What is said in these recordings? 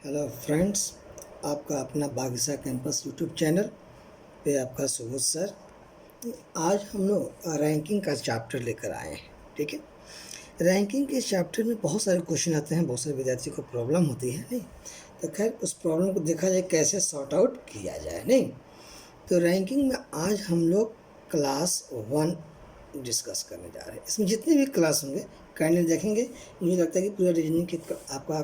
Hello friends, आपका अपना बागिसा campus YouTube channel पे आपका सुबोध सर। आज हम लोग रैंकिंग का चैप्टर लेकर आए हैं। ठीक है, रैंकिंग के चैप्टर में बहुत सारे क्वेश्चन आते हैं, बहुत सारे विद्यार्थियों को प्रॉब्लम होती है। नहीं तो खैर, उस प्रॉब्लम को देखा जाए कैसे सॉर्ट आउट किया जाए। नहीं तो रैंकिंग में आज हम लोग क्लास 1 डिस्कस करने जा रहे हैं। इसमें जितने भी क्लास होंगे काइंडली देखेंगे। मुझे लगता है कि पूरा रीजनिंग के आपका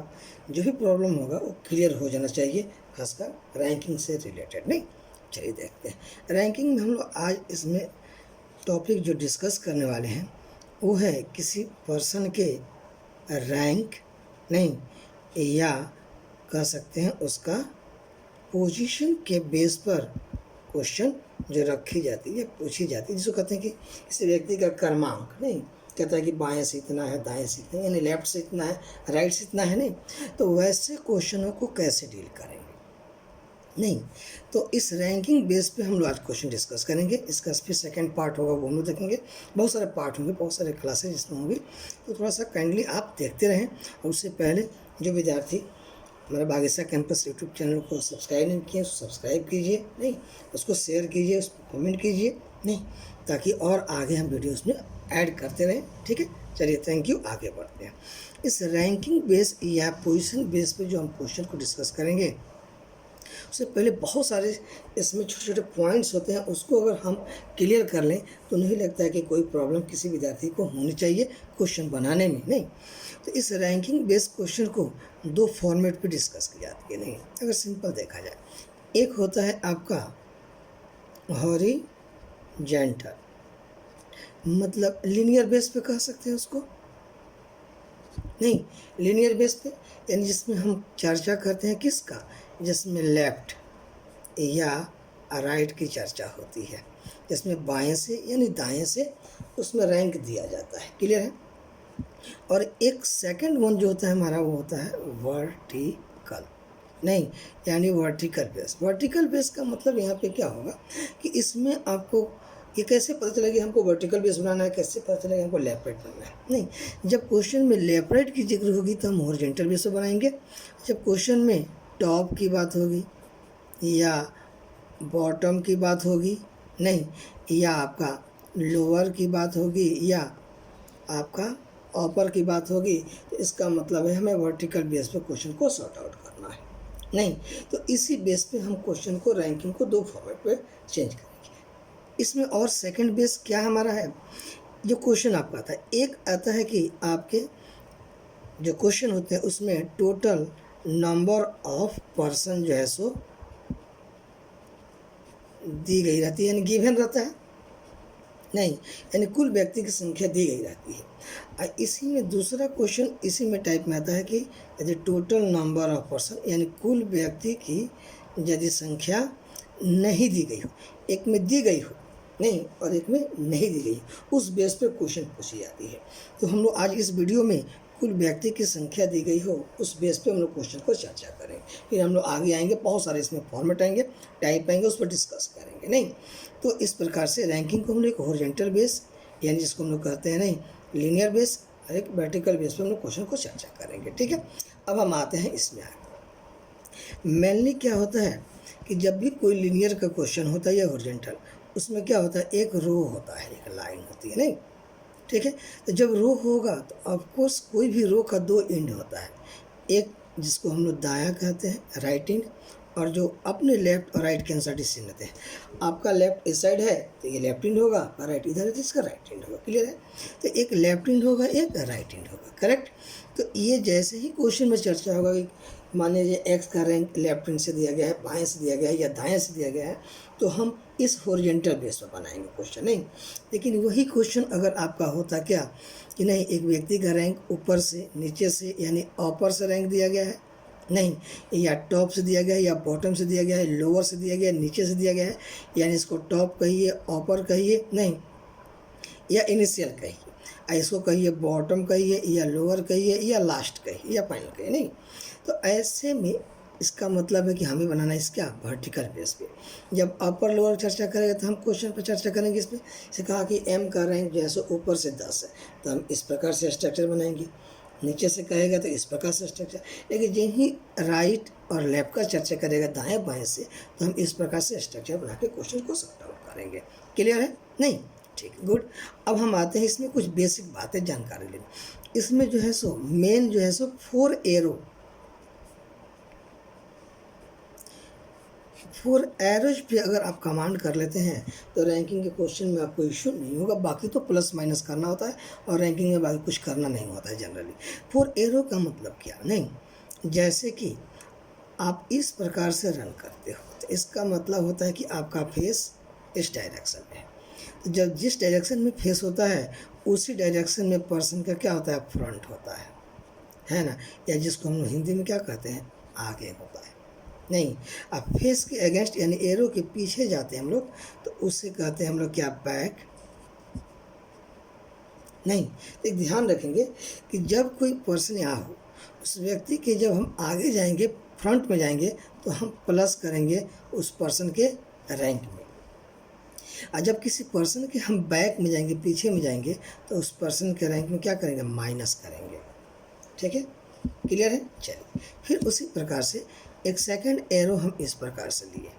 जो भी प्रॉब्लम होगा वो क्लियर हो जाना चाहिए, खासकर रैंकिंग से रिलेटेड। नहीं, चलिए देखते हैं रैंकिंग में हम लोग आज इसमें टॉपिक जो डिस्कस करने वाले हैं वो है किसी पर्सन के रैंक, नहीं या कह सकते हैं उसका पोजीशन के बेस पर क्वेश्चन जो रखी जाती है, पूछी जाती है, जिसको कहते हैं कि किसी व्यक्ति का क्रमांक। नहीं कहता है कि बाएं से इतना है, दाएं से इतना है, यानी लेफ्ट से इतना है, राइट से इतना है। नहीं तो वैसे क्वेश्चनों को कैसे डील करेंगे। नहीं तो इस रैंकिंग बेस पे हम लोग आज क्वेश्चन डिस्कस करेंगे। इसका फिर सेकंड पार्ट होगा, वो हम लोग देखेंगे। बहुत सारे पार्ट होंगे, बहुत सारे क्लासेज इसमें होंगी, तो थोड़ा सा काइंडली आप देखते रहें। और उससे पहले जो विद्यार्थी हमारे बागिसा कैंपस यूट्यूब चैनल को सब्सक्राइब नहीं किए, सब्सक्राइब कीजिए। नहीं उसको शेयर कीजिए, उस पर कमेंट कीजिए। नहीं ताकि और आगे हम वीडियोस में ऐड करते रहें। ठीक है, चलिए थैंक यू, आगे बढ़ते हैं। इस रैंकिंग बेस या पोजीशन बेस पे जो हम क्वेश्चन को डिस्कस करेंगे, उससे पहले बहुत सारे इसमें छोटे छोटे पॉइंट्स होते हैं, उसको अगर हम क्लियर कर लें तो नहीं लगता है कि कोई प्रॉब्लम किसी विद्यार्थी को होनी चाहिए क्वेश्चन बनाने में। नहीं तो इस रैंकिंग बेस्ड क्वेश्चन को दो फॉर्मेट पे डिस्कस की जाती है। नहीं अगर सिंपल देखा जाए, एक होता है आपका हॉरिजॉन्टल, मतलब लीनियर बेस पे कह सकते हैं उसको। नहीं लीनियर बेस पे यानी जिसमें हम चर्चा करते हैं किसका, जिसमें लेफ्ट या राइट की चर्चा होती है, जिसमें बाएं से यानी दाएं से उसमें रैंक दिया जाता है। क्लियर है। और एक सेकंड वन जो होता है हमारा, वो होता है वर्टिकल। नहीं यानी वर्टिकल बेस। वर्टिकल बेस का मतलब यहाँ पे क्या होगा कि इसमें आपको ये कैसे पता चलेगा हमको वर्टिकल बेस बनाना है, कैसे पता चलेगा हमको लेफ्ट राइट बनाना है। नहीं जब क्वेश्चन में लेफ्ट राइट की जिक्र होगी तो हम हॉरिजॉन्टल बेस पे बनाएंगे। जब क्वेश्चन में टॉप की बात होगी या बॉटम की बात होगी, नहीं या आपका लोअर की बात होगी या आपका अपर की बात होगी, तो इसका मतलब है हमें वर्टिकल बेस पे क्वेश्चन को सॉर्ट आउट करना है। नहीं तो इसी बेस पे हम क्वेश्चन को रैंकिंग को दो फॉर्मेट पे चेंज करेंगे। इसमें और सेकंड बेस क्या हमारा है, जो क्वेश्चन आपका आता है, एक आता है कि आपके जो क्वेश्चन होते हैं उसमें टोटल नंबर ऑफ पर्सन जो है सो दी गई रहती है, यानी गिवन रहता है। नहीं यानी कुल व्यक्ति की संख्या दी गई रहती है। इसी में दूसरा क्वेश्चन इसी में टाइप में आता है कि यदि टोटल नंबर ऑफ पर्सन यानी कुल व्यक्ति की यदि संख्या नहीं दी गई हो, एक में दी गई हो नहीं और एक में नहीं दी गई, उस बेस पे क्वेश्चन पूछी जाती है। तो हम लोग आज इस वीडियो में कुल व्यक्ति की संख्या दी गई हो उस बेस पे हम लोग क्वेश्चन को चर्चा करेंगे। फिर हम लोग आगे आएंगे, बहुत सारे इसमें फॉर्मेट आएंगे, टाइप आएंगे, उस पर डिस्कस करेंगे। नहीं तो इस प्रकार से रैंकिंग को हम लोग एक हॉरिजॉन्टल बेस यानी जिसको हम लोग कहते हैं नहीं लीनियर बेस और एक वर्टिकल बेस पे हम लोग क्वेश्चन को चर्चा करेंगे। ठीक है, अब हम आते हैं इसमें आगे। मेनली क्या होता है कि जब भी कोई लीनियर का क्वेश्चन होता है या हॉरिजॉन्टल, उसमें क्या होता है, एक रो होता है, एक लाइन होती है। नहीं ठीक है, तो जब रो होगा तो ऑफकोर्स कोई भी रो का दो एंड होता है, एक जिसको हम लोग दायां कहते हैं राइट एंड, और जो अपने लेफ्ट और राइट के आंसर चिन्ह होते हैं। आपका लेफ्ट इस साइड है तो ये लेफ्ट हैंड होगा, और राइट इधर है तो इसका राइट हैंड होगा। क्लियर है, तो एक लेफ्ट हैंड होगा, एक राइट हैंड होगा। करेक्ट। तो ये जैसे ही क्वेश्चन में चर्चा होगा कि मान लीजिए एक्स का रैंक लेफ्ट हैंड से दिया गया है, बाएं से दिया गया है या दाएं से दिया गया है, तो हम इस हॉरिजॉन्टल बेस पर बनाएंगे क्वेश्चन। नहीं लेकिन वही क्वेश्चन अगर आपका होता क्या कि नहीं एक व्यक्ति का रैंक ऊपर से नीचे से यानी अपर से रैंक दिया गया है, नहीं या टॉप से दिया गया है या बॉटम से दिया गया है, लोअर से दिया गया है, नीचे से दिया गया है, यानी इसको टॉप कहिए, अपर कहिए, नहीं या इनिशियल कहिए, इसको कहिए बॉटम कहिए या लोअर कहिए या लास्ट कहिए या फाइनल कहिए। नहीं तो ऐसे में इसका मतलब है कि हमें बनाना है इसका वर्टिकल बेस पे। जब अपर लोअर चर्चा करेंगे तो हम क्वेश्चन पर चर्चा करेंगे। इसमें से कहा कि एम का रैंक जैसे ऊपर से 10 है, तो हम इस प्रकार से स्ट्रक्चर बनाएंगे। नीचे से कहेगा तो इस प्रकार से स्ट्रक्चर, लेकिन यही राइट और लेफ्ट का चर्चा करेगा दाएं बाएं से, तो हम इस प्रकार से स्ट्रक्चर बना के क्वेश्चन को सॉर्ट आउट करेंगे। क्लियर है? नहीं, ठीक, गुड। अब हम आते हैं इसमें कुछ बेसिक बातें जानकारी लेने। इसमें जो है सो मेन जो है सो 4 एरोज पे अगर आप कमांड कर लेते हैं तो रैंकिंग के क्वेश्चन में आपको इश्यू नहीं होगा। बाकी तो प्लस माइनस करना होता है और रैंकिंग में बाकी कुछ करना नहीं होता है जनरली। 4 एरो का मतलब क्या? नहीं, जैसे कि आप इस प्रकार से रन करते हो तो इसका मतलब होता है कि आपका फेस इस डायरेक्शन में है। तो जब जिस डायरेक्शन में फेस होता है उसी डायरेक्शन में पर्सन का क्या होता है? फ्रंट होता है ना, या जिसको हम हिंदी में क्या कहते हैं? आगे होता है। नहीं, अब फेस के अगेंस्ट यानी एरो के पीछे जाते हैं हम लोग तो उससे कहते हैं हम लोग क्या? बैक। नहीं, एक ध्यान रखेंगे कि जब कोई पर्सन यहाँ हो उस व्यक्ति के जब हम आगे जाएंगे, फ्रंट में जाएंगे तो हम प्लस करेंगे उस पर्सन के रैंक में, और जब किसी पर्सन के हम बैक में जाएंगे, पीछे में जाएंगे, तो उस पर्सन के रैंक में क्या करेंगे? माइनस करेंगे। ठीक है, क्लियर है? चलिए, फिर उसी प्रकार से एक सेकंड एरो हम इस प्रकार से लिए।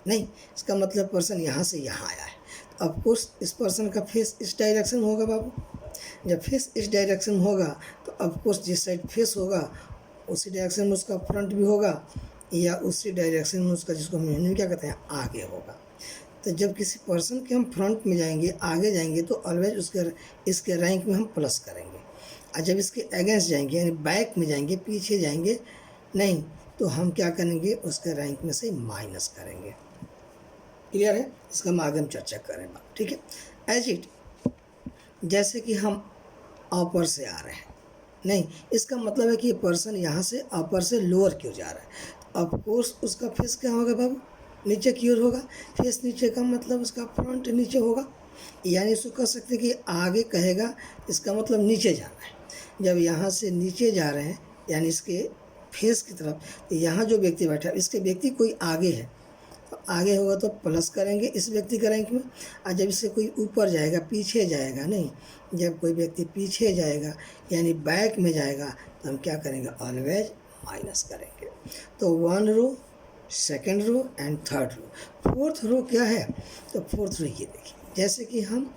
नहीं, इसका मतलब पर्सन यहाँ से यहाँ आया है, तो ऑफकोर्स इस पर्सन का फेस इस डायरेक्शन होगा बाबू। जब फेस इस डायरेक्शन होगा तो ऑफकोर्स जिस साइड फेस होगा उसी डायरेक्शन में उसका फ्रंट भी होगा, या उसी डायरेक्शन में उसका, जिसको हम हिंदी में क्या कहते हैं? आगे होगा। तो जब किसी पर्सन के हम फ्रंट में जाएंगे, आगे जाएंगे, तो ऑलवेज इसके रैंक में हम प्लस करेंगे, और जब इसके अगेंस्ट जाएंगे यानी बैक में जाएंगे, पीछे जाएंगे, नहीं, तो हम क्या करेंगे? उसके रैंक में से माइनस करेंगे। क्लियर है? इसका हम आगे हम चर्चा करेंगे। ठीक है, एज इट, जैसे कि हम अपर से आ रहे हैं, नहीं, इसका मतलब है कि ये पर्सन यहाँ से अपर से लोअर की ओर जा रहा है, ऑफकोर्स उसका फेस क्या होगा बाबू? नीचे की ओर होगा। फेस नीचे का मतलब उसका फ्रंट नीचे होगा, यानी इसको कह सकते हैं कि आगे कहेगा, इसका मतलब नीचे जाना है। जब यहाँ से नीचे जा रहे हैं यानी इसके फेस की तरफ, तो यहाँ जो व्यक्ति बैठा है इसके व्यक्ति कोई आगे है, तो आगे होगा तो प्लस करेंगे इस व्यक्ति के रैंक में, और जब इससे कोई ऊपर जाएगा, पीछे जाएगा, नहीं, जब कोई व्यक्ति पीछे जाएगा यानी बैक में जाएगा तो हम क्या करेंगे? ऑलवेज माइनस करेंगे। तो 1 row, second row and third row. Fourth row क्या है? तो फोर्थ रो ये देखिए, जैसे कि हम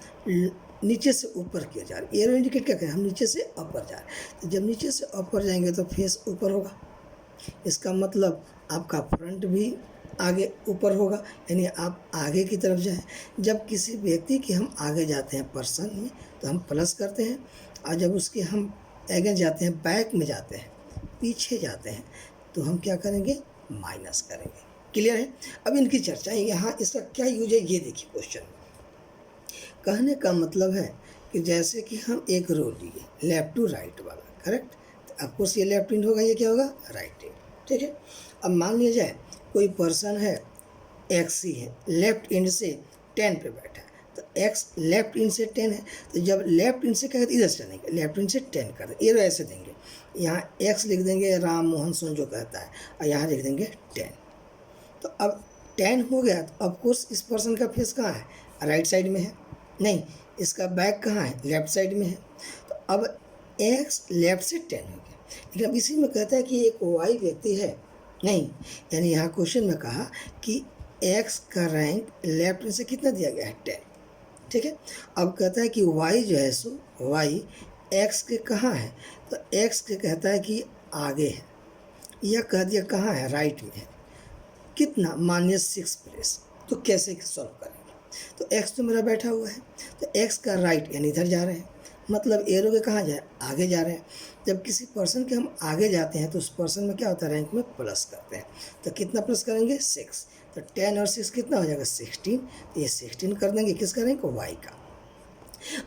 नीचे से ऊपर की ओर जा रहे हैं, एरो इंडिकेट क्या करें? हम नीचे से ऊपर जा रहे हैं, तो जब नीचे से ऊपर जाएंगे तो फेस ऊपर होगा, इसका मतलब आपका फ्रंट भी आगे ऊपर होगा, यानी आप आगे की तरफ जाएं। जब किसी व्यक्ति के हम आगे जाते हैं पर्सन में तो हम प्लस करते हैं, और जब उसके हम आगे जाते हैं, बैक में जाते हैं, पीछे जाते हैं, तो हम क्या करेंगे? माइनस करेंगे। क्लियर है? अब इनकी चर्चा यहाँ, इसका क्या यूज है ये देखिए। क्वेश्चन कहने का मतलब है कि जैसे कि हम एक रो लिए लेफ्ट टू राइट वाला, करेक्ट, तो ऑफकोर्स ये लेफ्ट इंड होगा, ये क्या होगा? Right end. ठीक है, अब मान लिया जाए कोई पर्सन है, एक्स ही है, लेफ्ट इंड से 10 पे बैठा है, तो एक्स लेफ्ट इंड से 10 है, तो जब लेफ्ट इंड से क्या कहते हैं? इधर से चलेंगे, लेफ्ट इंड से 10 कर देंगे, एरो ऐसे देंगे, यहाँ एक्स लिख देंगे राम मोहन सोन जो कहता है, और यहाँ लिख देंगे 10। तो अब 10 हो गया, तो ऑफकोर्स इस पर्सन का फेस कहाँ है? राइट साइड में है, नहीं, इसका बैक कहाँ है? लेफ्ट साइड में है, तो अब एक्स लेफ्ट से 10 हो गया। लेकिन अब इसी में कहता है कि एक वाई व्यक्ति है, नहीं, यानी यहाँ क्वेश्चन में कहा कि एक्स का रैंक लेफ्ट से कितना दिया गया है? 10। ठीक है, अब कहता है कि वाई जो है सो वाई एक्स के कहाँ है? तो एक्स के कहता है कि आगे है, यह कह दिया कहाँ है? राइट में है। कितना? मानिए 6 प्लेस। तो कैसे सॉल्व करेंगे? तो एक्स तो मेरा बैठा हुआ है, तो एक्स का राइट यानी इधर जा रहे हैं, मतलब एरो के कहाँ जाए? आगे जा रहे हैं। जब किसी पर्सन के हम आगे जाते हैं तो उस पर्सन में क्या होता है? रैंक में प्लस करते हैं, तो कितना प्लस करेंगे? 6। तो 10 और 6 कितना हो जाएगा? 16। तो ये 16 कर देंगे, किसका रैंक? वाई का।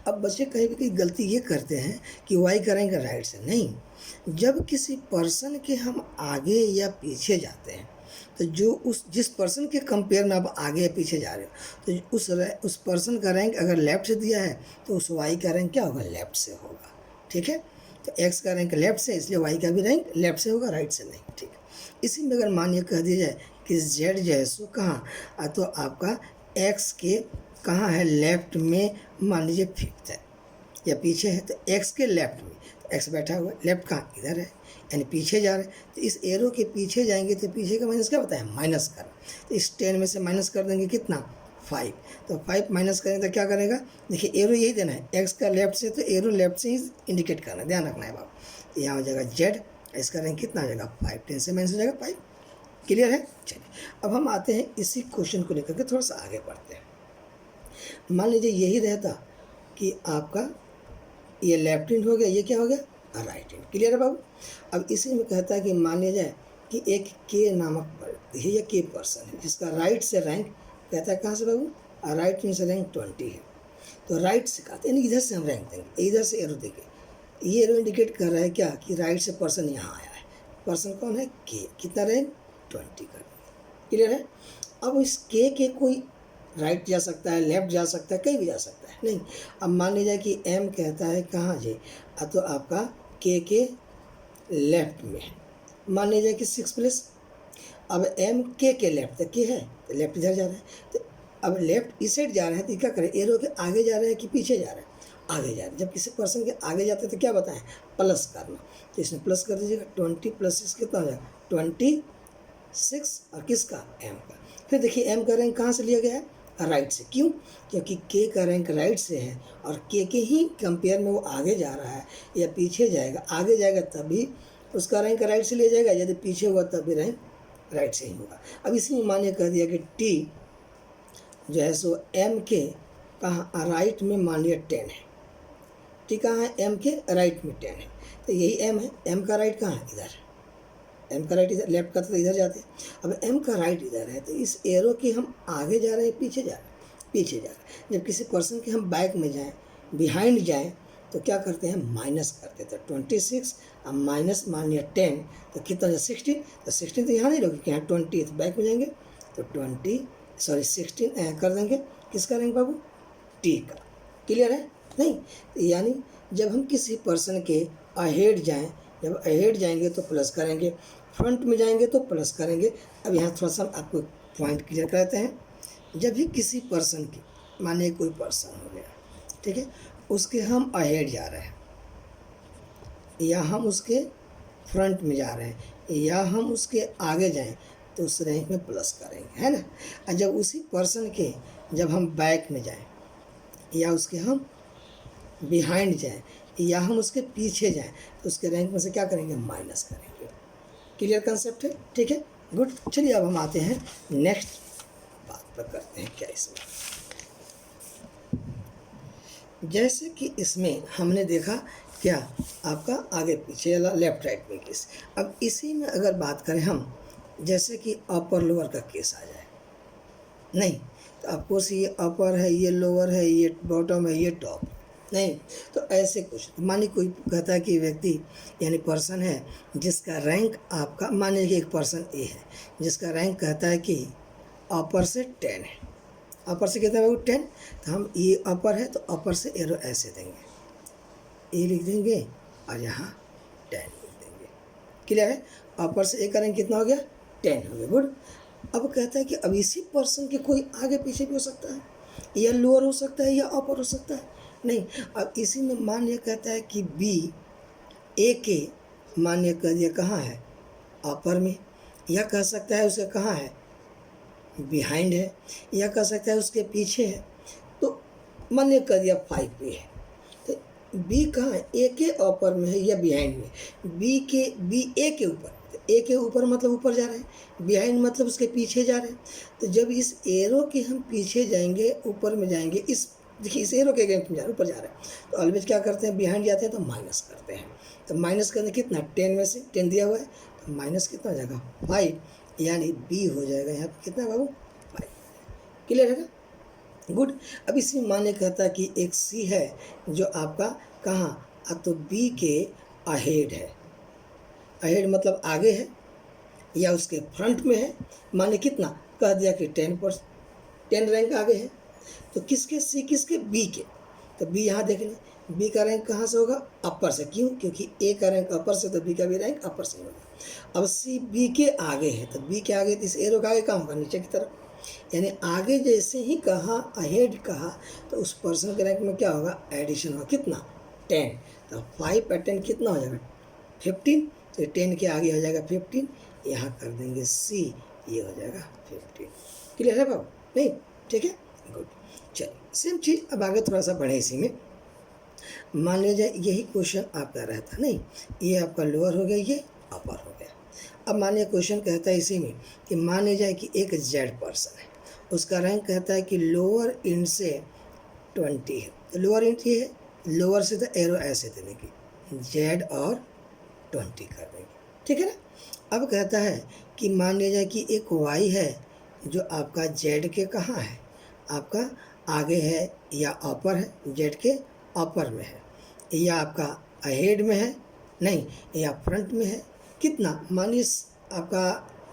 अब बच्चे कहीं भी कहीं गलती ये करते हैं कि वाई का रैंक राइट से, नहीं, जब किसी पर्सन के हम आगे या पीछे जाते हैं तो जो जिस पर्सन के कंपेयर में आप आगे या पीछे जा रहे हो, तो उस पर्सन का रैंक अगर लेफ्ट से दिया है तो उस वाई का रैंक क्या होगा? लेफ्ट से होगा। ठीक है, तो एक्स का रैंक लेफ्ट से, इसलिए वाई का भी रैंक लेफ्ट से होगा, राइट से नहीं। ठीक है, इसी में अगर मानिए कह दिया जाए कि जेड जो है सो कहाँ, तो आपका एक्स के कहाँ है? लेफ्ट में मान लीजिए 5th है, या पीछे है, तो एक्स के लेफ्ट में, तो एक्स बैठा हुआ है, लेफ्ट कहाँ, इधर है, यानी पीछे जा रहे हैं। तो इस एरो के पीछे जाएंगे तो पीछे का माइनस क्या होता है, माइनस कर। तो इस 10 में से माइनस कर देंगे कितना, 5। तो 5 माइनस करेंगे तो क्या करेगा, देखिए एरो यही देना है, एक्स का लेफ्ट से, तो एरो लेफ्ट से ही इंडिकेट करना है, ध्यान रखना है बाप। तो यहाँ हो जाएगा जेड, इसका रैंक कितना आ जाएगा 5, 10 से माइनस हो जाएगा 5। क्लियर है। चलिए अब हम आते हैं इसी क्वेश्चन को लेकर के थोड़ा सा आगे बढ़ते हैं। मान लीजिए यही रहता कि आपका ये लेफ्ट हैंड हो गया, ये क्या हो गया, राइट हैंड। क्लियर है बाबू। अब इसी में कहता है कि मान लिया जाए कि एक के नामक व्यक्ति है या के पर्सन है जिसका राइट से रैंक, कहता है कहाँ से बाबू, राइट हैंड से रैंक 20 है। तो राइट से कहते हैं इधर से हम रैंक देंगे, इधर से एरो देंगे। ये एरो इंडिकेट कर रहा है क्या कि राइट से पर्सन यहाँ आया है। पर्सन कौन है, के, कितना रैंक 20 कर देंगे। क्लियर है। अब इस के कोई राइट जा सकता है, लेफ्ट जा सकता है, कहीं भी जा सकता है, नहीं। अब मान लीजिए कि एम कहता है कहाँ जी, तो आपका के लेफ्ट में है, मान लीजिए कि 6 प्लस। अब एम के लेफ्ट तक के है तो लेफ्ट इधर जा रहा है, तो अब लेफ्ट इस साइड जा रहे हैं तो क्या करें, एरो के आगे जा रहे हैं कि पीछे जा रहे हैं, आगे जा रहे हैं। जब किसी पर्सन के आगे जाते हैं तो क्या बताएं, प्लस करना। तो इसमें प्लस कर दीजिएगा, 20 + 6 कितना हो जाएगा, 26। और किसका, एम का। फिर देखिए एम का रैंक कहाँ से लिया गया है, राइट से। क्यों, क्योंकि के का रैंक राइट से है और के ही कंपेयर में वो आगे जा रहा है या पीछे जाएगा। आगे जाएगा तभी उसका रैंक राइट से ले जाएगा, यदि पीछे हुआ तब भी रैंक राइट से ही होगा। अब इसमें मानिए कह दिया कि टी जो है सो एम के कहाँ, राइट में मान लिया 10 है। टी कहाँ है, एम के राइट में 10 है, तो यही एम है। एम का राइट कहाँ है, इधर। एम का राइट इधर, लेफ्ट का तो इधर जाते हैं। अब एम का राइट इधर है, तो इस एरो के हम आगे जा रहे हैं, पीछे जा रहे हैं, पीछे जा रहे हैं। जब किसी पर्सन के हम बैक में जाएं, बिहाइंड जाएं, तो क्या करते हैं, माइनस करते हैं। तो 26 अब माइनस मान लिया 10, तो कितना है 16। तो 16 तो यहाँ नहीं रोके, यहाँ 20, तो बैक में जाएंगे तो 16 कर देंगे। किसका रैंक बाबू, टी का। क्लियर है। नहीं, यानी जब हम किसी पर्सन के अहेड जाएं, जब अहेड जाएंगे तो प्लस करेंगे, फ्रंट में जाएंगे तो प्लस करेंगे। अब यहाँ थोड़ा सा आपको पॉइंट क्लियर कराते हैं। जब भी किसी पर्सन की, मानिए कोई पर्सन हो गया, ठीक है, उसके हम अहेड जा रहे हैं या हम उसके फ्रंट में जा रहे हैं या हम उसके आगे जाएं, तो उस रैंक में प्लस करेंगे, है ना। और जब उसी पर्सन के जब हम बैक में जाएं या उसके हम बिहाइंड जाएं या हम उसके पीछे जाएं, तो उसके रैंक में से क्या करेंगे, माइनस करेंगे। क्लियर कंसेप्ट है, ठीक है, गुड। चलिए अब हम आते हैं नेक्स्ट बात पर, करते हैं क्या इसमें। जैसे कि इसमें हमने देखा क्या, आपका आगे पीछे लेफ्ट राइट में केस। अब इसी में अगर बात करें हम, जैसे कि अपर लोअर का केस आ जाए, नहीं तो ऑफकोर्स ये अपर है, ये लोअर है, ये बॉटम है, ये टॉप, नहीं तो ऐसे कुछ। मानिए कोई कहता है कि व्यक्ति यानी पर्सन है जिसका रैंक आपका, मानिए कि एक पर्सन ए है जिसका रैंक कहता है कि अपर से 10 है। अपर से कितना है वो 10, तो हम ये अपर है तो अपर से एरो ऐसे देंगे, ए लिख देंगे और यहाँ 10 लिख देंगे। क्लियर है। अपर से ए का रैंक कितना हो गया, 10 हो गया, गुड। अब कहता है कि अब इसी पर्सन के कोई आगे पीछे भी हो सकता है, या लोअर हो सकता है या अपर हो सकता है, नहीं। अब इसी में मान लिया कहता है कि बी ए के मान लिया कह दिया कहाँ है, अपर में, या कह सकता है उसका कहाँ है, बिहाइंड है, या कह सकता है उसके पीछे है। तो मान लिया कह दिया 5 पे है, तो बी कहाँ है, ए के अपर में है या बिहाइंड में। बी ए के ऊपर, ए के ऊपर मतलब ऊपर जा रहे हैं, बिहाइंड मतलब उसके पीछे जा रहे हैं। तो जब इस एरो के हम पीछे जाएंगे, ऊपर में जाएंगे, इस देखिए इस एरो के अगेंस्ट में जा रहे, ऊपर जा रहे हैं, तो ऑलवेज क्या करते हैं, बिहाइंड जाते हैं तो माइनस करते हैं। तो माइनस करने कितना, 10 में से 10 दिया हुआ है, तो माइनस कितना हो जाएगा 5, यानी बी हो जाएगा यहाँ पे कितना बाबू, 5। क्लियर है ना, गुड। अब इसमें माने कहता है कि एक सी है जो आपका कहाँ, तो बी के अहेड है। अहेड मतलब आगे है या उसके फ्रंट में है, माने कितना कह दिया कि 10 रैंक आगे है। तो किसके, सी किसके, बी के। तो बी यहाँ देख लें, बी का रैंक कहाँ से होगा, अपर से। क्यों, क्योंकि ए का रैंक अपर से, तो बी का भी रैंक अपर से होगा। अब सी बी के आगे है, तो बी के आगे, तो इस एरो का आगे कहाँ होगा, नीचे की तरफ। यानी आगे जैसे ही कहा, अहेड कहा, तो उस पर्सन के रैंक में क्या होगा, एडिशन होगा, कितना 10, तो 5 और 10 कितना हो जाएगा 15, तो 10 के आगे हो जाएगा 15, यहाँ कर देंगे सी, ये हो जाएगा 15। क्लियर है बाबू? नहीं, ठीक है, गुड। चलिए सेम चीज़ अब आगे थोड़ा सा बढ़े इसी में। मान लिया जाए यही क्वेश्चन आपका रहता, नहीं ये आपका लोअर हो गया, ये अपर हो गया। अब मान लिया क्वेश्चन कहता है इसी में कि मान लिया जाए कि एक जेड पर्सन है, उसका रैंक कहता है कि लोअर इंड से 20 है, तो लोअर इंड ये है, लोअर से तो एरो ऐसे देने की जेड और 20 कर देंगे, ठीक है ना। अब कहता है कि मान लिया जाए कि एक वाई है जो आपका जेड के कहाँ है, आपका आगे है या अपर है, जेड के अपर में है, या आपका अहेड में है, नहीं या फ्रंट में है, कितना मानिए आपका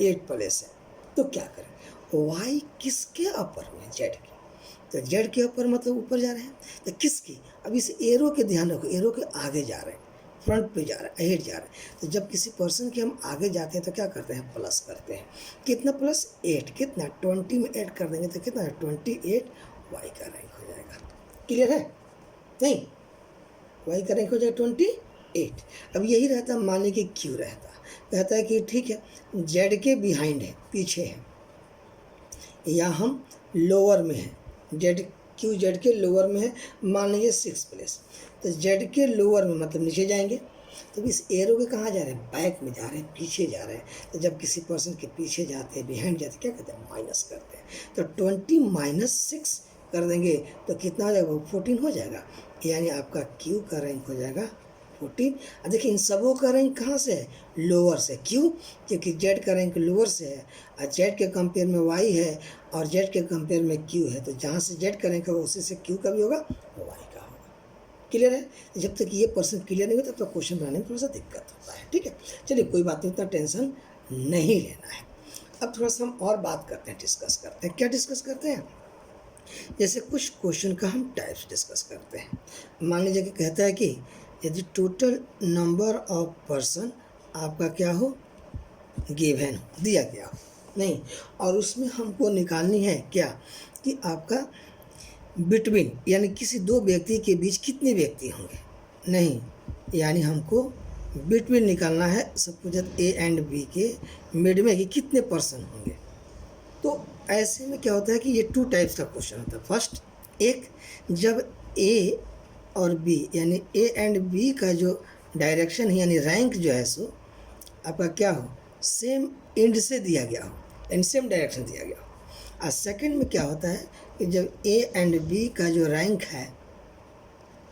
8 प्लेस है, तो क्या करें, वाई किसके अपर में, जेड के, तो जेड के ऊपर मतलब ऊपर जा रहे हैं, तो किसकी, अब इस एरो के ध्यान रखो, एरो के आगे जा रहे हैं, फ्रंट पे जा रहा है, अहेड जा रहा है, तो जब किसी पर्सन के हम आगे जाते हैं तो क्या करते हैं, प्लस करते हैं, कितना प्लस 8, कितना 20 में ऐड कर देंगे तो कितना है 28, वाई का रैंक हो जाएगा। क्लियर है? नहीं, वाई का रैंक हो जाएगा 28। अब यही रहता मान लीजिए कि क्यू रहता, कहता है कि ठीक है जेड के बिहाइंड है, पीछे है, या हम लोअर में है, जेड क्यू जेड के लोअर में है, मान लीजिए 6 प्लेस, तो जेड के लोअर में मतलब नीचे जाएंगे, तो इस एरो के कहाँ जा रहे हैं, बैक में जा रहे हैं, पीछे जा रहे हैं, तो जब किसी पर्सन के पीछे जाते हैं, बिहाइंड जाते हैं, क्या करते हैं, माइनस करते हैं, तो 20 माइनस 6 कर देंगे तो कितना हो जाएगा, 14 हो जाएगा, यानी आपका क्यू का रैंक हो जाएगा 14। अब देखिए इन सबों का रैंक कहाँ से है, लोअर से, क्यों, क्योंकि जेड का रैंक लोअर से है, और जेड के कंपेयर में वाई है, और जेड के कंपेयर में क्यू है, तो जहाँ से जेड का रैंक होगा उसी से क्यू का भी होगा, वाई का होगा। क्लियर है? जब तक ये पर्सन क्लियर नहीं होता तब तो क्वेश्चन बनाने में थोड़ा सा दिक्कत होता है, ठीक है। चलिए कोई बात नहीं, उतना टेंशन नहीं लेना है। अब थोड़ा सा हम और बात करते हैं, डिस्कस करते हैं, क्या डिस्कस करते हैं, जैसे कुछ क्वेश्चन का हम टाइप्स डिस्कस करते हैं। मान लीजिए कि कहता है कि यदि टोटल नंबर ऑफ पर्सन आपका क्या हो, गिवन हो, दिया गया हो, नहीं, और उसमें हमको निकालनी है क्या, कि आपका बिटवीन यानी किसी दो व्यक्ति के बीच कितने व्यक्ति होंगे, नहीं, यानी हमको बिटवीन निकालना है, सपोज ए एंड बी के मिड में कि कितने पर्सन होंगे। तो ऐसे में क्या होता है कि ये 2 टाइप्स का क्वेश्चन होता है। फर्स्ट, एक जब ए और बी यानी ए एंड बी का जो डायरेक्शन है यानी रैंक जो है सो आपका क्या हो, सेम एंड से दिया गया हो, एंड सेम डायरेक्शन दिया गया हो। और सेकंड में क्या होता है कि जब ए एंड बी का जो रैंक है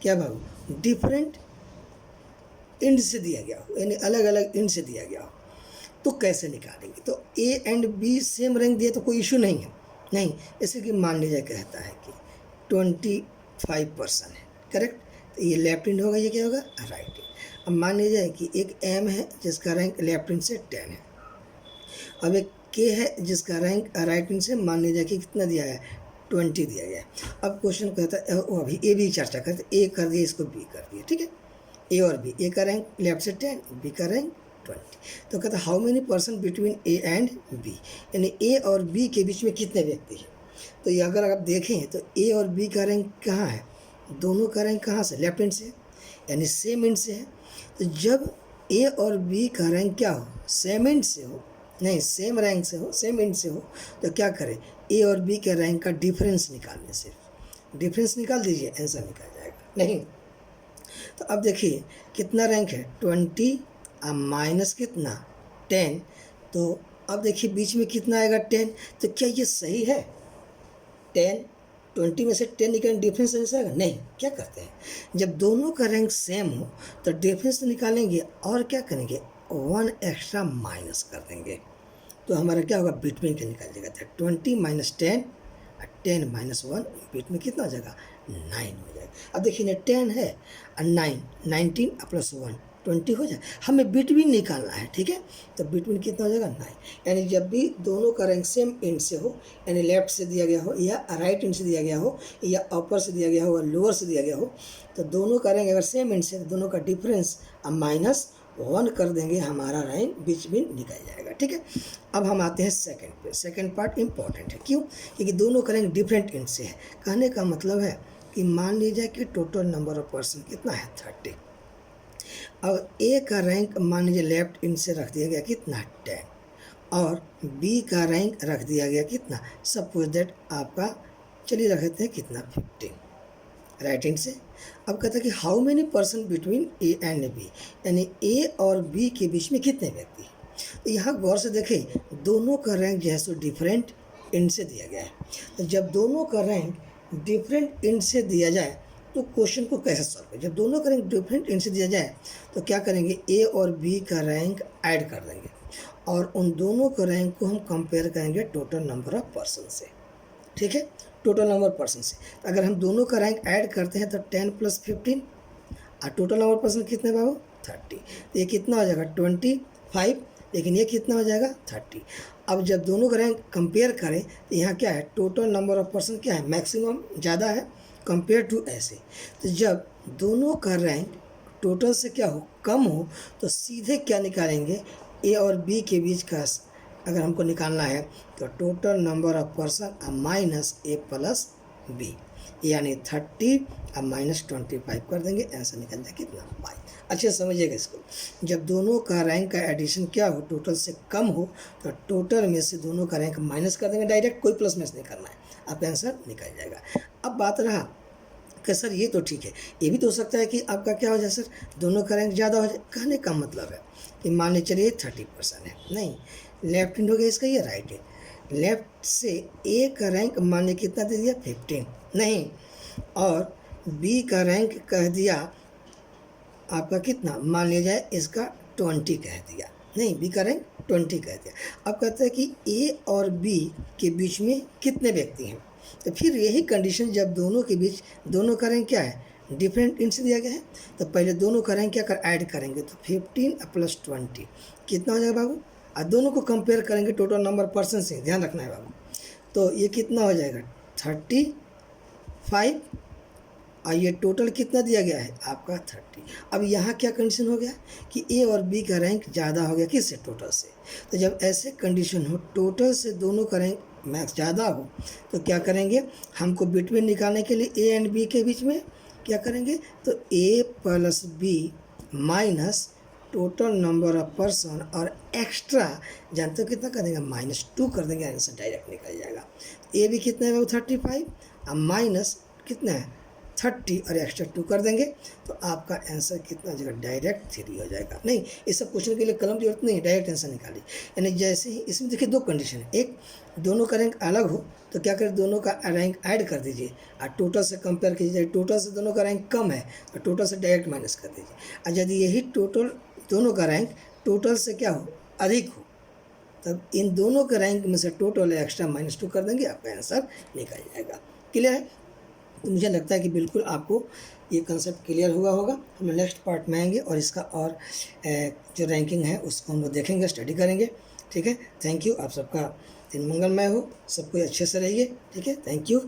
क्या बाबू, डिफरेंट एंड से दिया गया हो, यानी अलग अलग एंड से दिया गया हो, तो कैसे निकालेंगे। तो ए एंड बी सेम रैंक दिए तो कोई इशू नहीं है, नहीं, जैसे कि मान लीजिए कहता है कि 25 पर्सन है, करेक्ट, तो ये लेफ्ट हैंड होगा, ये क्या होगा, राइट हैंड। अब मान लीजिए कि एक एम है जिसका रैंक लेफ्ट हैंड से 10 है, अब एक के है जिसका रैंक राइट हैंड से मान लीजिए कि कितना दिया है, 20 दिया गया है। अब क्वेश्चन कहता है अभी ए बी चर्चा करते, ए कर दिया, इसको बी कर दिया, ठीक है, ए और बी, ए का रैंक लेफ्ट से 10, बी का रैंक 20, तो कहता है how many person between A and B, यानी ए और बी के बीच में कितने व्यक्ति हैं। तो ये अगर आप देखें तो ए और बी का रैंक कहाँ है, दोनों का रैंक कहाँ से, लेफ्ट हैंड से, यानी सेम एंड से है। तो जब ए और बी का रैंक क्या हो, सेम एंड से हो, नहीं सेम रैंक से हो, सेम एंड से हो, तो क्या करें, ए और बी के रैंक का डिफरेंस निकालने, सिर्फ डिफरेंस निकाल दीजिए, आंसर निकल जाएगा। नहीं, तो अब देखिए कितना रैंक है 20 माइनस कितना 10, तो अब देखिए बीच में कितना आएगा 10, तो क्या ये सही है, 20 में से 10 निकालें, डिफरेंस आंसर आएगा, नहीं, क्या करते हैं जब दोनों का रैंक सेम हो तो डिफरेंस निकालेंगे और क्या करेंगे, 1 एक्स्ट्रा माइनस कर देंगे, तो हमारा क्या होगा, बिटवीन का निकल जाएगा, 20 माइनस 10, 10 माइनस 1, बीच में कितना हो जाएगा, 9 हो जाएगा। अब देखिए ना 10 है और 9, 19 प्लस 1 20 हो जाए, हमें बिटवीन निकालना है, ठीक है, तो बिटवीन कितना हो जाएगा, 9, यानी जब भी दोनों का रैंक सेम एंड से हो, यानी लेफ्ट से दिया गया हो या राइट एंड से दिया गया हो या अपर से दिया गया हो या लोअर से दिया गया हो, तो दोनों का रैंक अगर सेम एंड से, दोनों का डिफरेंस -1 कर देंगे, हमारा रैंक बीच में निकल जाएगा, ठीक है। अब हम आते हैं सेकंड पे, सेकंड पार्ट इंपॉर्टेंट है, क्यों, क्योंकि दोनों का रैंक डिफरेंट एंड से है। कहने का मतलब है कि मान लीजिए कि टोटल नंबर ऑफ पर्सन कितना है 30। अब ए का रैंक मान लीजिए लेफ्ट इन से रख दिया गया कितना 10 और बी का रैंक रख दिया गया कितना, सपोज दैट आपका चलिए रख देते हैं कितना 15 राइट हैंड से। अब कहता है कि how many person between A and B, यानी ए और बी के बीच में कितने व्यक्ति। तो यहाँ गौर से देखें दोनों का रैंक जो है सो डिफरेंट इंड से दिया गया है। तो जब दोनों का रैंक डिफरेंट इंड से दिया जाए तो क्वेश्चन को कैसे सॉल्व करें। जब दोनों का रैंक डिफरेंट इंड से दिया जाए तो क्या करेंगे, ए और बी का रैंक ऐड कर देंगे और उन दोनों का रैंक को हम कंपेयर करेंगे टोटल नंबर ऑफ पर्सन से। ठीक है, टोटल नंबर पर्सन से। तो अगर हम दोनों का रैंक ऐड करते हैं तो 10 + 15 और टोटल नंबर पर्सन कितने बाबू 30। तो ये कितना हो जाएगा 25, लेकिन ये कितना हो जाएगा 30। अब जब दोनों का रैंक कंपेयर करें तो यहाँ क्या है, टोटल नंबर ऑफ पर्सन क्या है, मैक्सिमम ज़्यादा है कंपेयर टू ऐसे। तो जब दोनों का रैंक टोटल से क्या हो कम हो तो सीधे क्या निकालेंगे, ए और बी के बीच का अगर हमको निकालना है तो total number of person minus A plus B, यानी 30 अब -25 कर देंगे, आंसर निकल जाए कितना 5। अच्छे से समझिएगा इसको। जब दोनों का रैंक का एडिशन क्या हो टोटल से कम हो तो टोटल में से दोनों का रैंक माइनस कर देंगे डायरेक्ट, कोई प्लस माइनस नहीं करना है, आपका आंसर निकल जाएगा। अब बात रहा कि सर ये तो ठीक है, ये भी तो हो सकता है कि आपका क्या हो जाए सर दोनों का रैंक ज़्यादा हो जाए। कहने का मतलब है कि मान लीजिए चलिए 30% है, नहीं लेफ्ट हैंड हो गया इसका, ये राइट है। लेफ्ट से ए का रैंक मान लीजिए कितना दे दिया 15, नहीं, और बी का रैंक कह दिया आपका कितना, मान लिया जाए इसका 20 कह दिया, नहीं बी का रैंक 20 कह दिया। अब कहते हैं कि ए और बी के बीच में कितने व्यक्ति हैं। तो फिर यही कंडीशन जब दोनों के बीच दोनों का रैंक क्या है डिफरेंट इंड से दिया गया है तो पहले दोनों का रैंक क्या कर ऐड करेंगे तो 15 + 20 कितना हो जाएगा बाबू, और दोनों को कंपेयर करेंगे टोटल नंबर पर्सन से, ध्यान रखना है बाबू। तो ये कितना हो जाएगा 35 और ये टोटल कितना दिया गया है आपका 30। अब यहाँ क्या कंडीशन हो गया कि ए और बी का रैंक ज़्यादा हो गया किससे, टोटल से। तो जब ऐसे कंडीशन हो टोटल से दोनों का रैंक मैक्स ज़्यादा हो तो क्या करेंगे, हमको बिटवीन निकालने के लिए ए एंड बी के बीच में क्या करेंगे तो A plus B minus total number of person और एक्स्ट्रा जानते हो कितना कर देंगे -2 कर देंगे, आंसर डायरेक्ट निकल जाएगा। ए भी कितना है वो 35 और माइनस कितना है 30 और एक्स्ट्रा 2 कर देंगे तो आपका आंसर कितना हो जाएगा डायरेक्ट 3 हो जाएगा। नहीं इस सब क्वेश्चन के लिए कलम की जरूरत नहीं, डायरेक्ट आंसर निकालिए। यानी जैसे ही इसमें देखिए दो कंडीशन है, एक दोनों का रैंक अलग हो तो क्या करें दोनों का रैंक ऐड कर दीजिए और टोटल से कंपेयर कीजिए, टोटल से दोनों का रैंक कम है तो टोटल से डायरेक्ट माइनस कर दीजिए। और यदि यही टोटल दोनों का रैंक टोटल से क्या हो अधिक हो तब इन दोनों के रैंक में से टोटल एक्स्ट्रा -2 कर देंगे, आपका आंसर निकल जाएगा। क्लियर है। तो मुझे लगता है कि बिल्कुल आपको ये कंसेप्ट क्लियर हुआ होगा। हम नेक्स्ट पार्ट में आएंगे और इसका और जो रैंकिंग है उसको हम लोग देखेंगे, स्टडी करेंगे। ठीक है, थैंक यू। आप सबका दिन मंगलमय हो, सब कोई अच्छे से रहिए। ठीक है, थैंक यू।